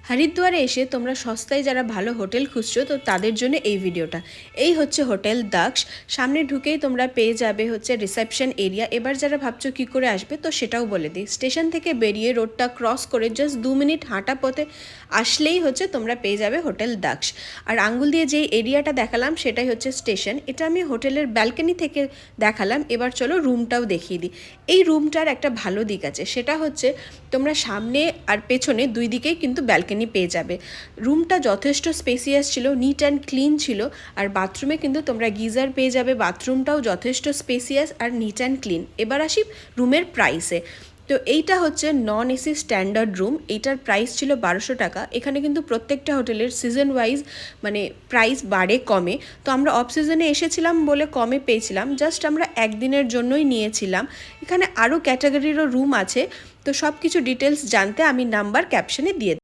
হরিদ্বারে এসে তোমরা সস্তায় যারা ভালো হোটেল খুঁজছো তো তাদের জন্য এই ভিডিওটা। এই হচ্ছে হোটেল দক্ষ। সামনে ঢুকেই তোমরা পেয়ে যাবে হচ্ছে রিসেপশন এরিয়া। এবার যারা ভাবছো কী করে আসবে তো সেটাও বলে দিই। স্টেশন থেকে বেরিয়ে রোডটা ক্রস করে জাস্ট 2 মিনিট হাঁটা পথে আসলেই হচ্ছে তোমরা পেয়ে যাবে হোটেল দক্ষ। আর আঙ্গুল দিয়ে যেই এরিয়াটা দেখালাম সেটাই হচ্ছে স্টেশন। এটা আমি হোটেলের ব্যালকনি থেকে দেখালাম। এবার চলো রুমটাও দেখিয়ে দিই। এই রুমটার একটা ভালো দিক আছে, সেটা হচ্ছে তোমরা সামনে আর পেছনে দুই দিকেই কিন্তু ব্যালকনি পেয়ে যাবে। রুমটা যথেষ্ট স্পেসিয়াস ছিল, নিট অ্যান্ড ক্লিন ছিল। আর বাথরুমে কিন্তু তোমরা গিজার পেয়ে যাবে। বাথরুমটাও যথেষ্ট স্পেসিয়াস আর নিট অ্যান্ড ক্লিন। এবার আসি রুমের প্রাইসে। তো এইটা হচ্ছে নন এসি স্ট্যান্ডার্ড রুম। এইটার প্রাইস ছিল 1200 টাকা। এখানে কিন্তু প্রত্যেকটা হোটেলের সিজন ওয়াইজ মানে প্রাইস বাড়ে কমে। তো আমরা অফ সিজনে এসেছিলাম বলে কমে পেয়েছিলাম, জাস্ট আমরা একদিনের জন্যই নিয়েছিলাম। এখানে আরও ক্যাটাগরিরও রুম আছে। তো সব কিছু ডিটেলস জানতে আমি নাম্বার ক্যাপশনে দিয়ে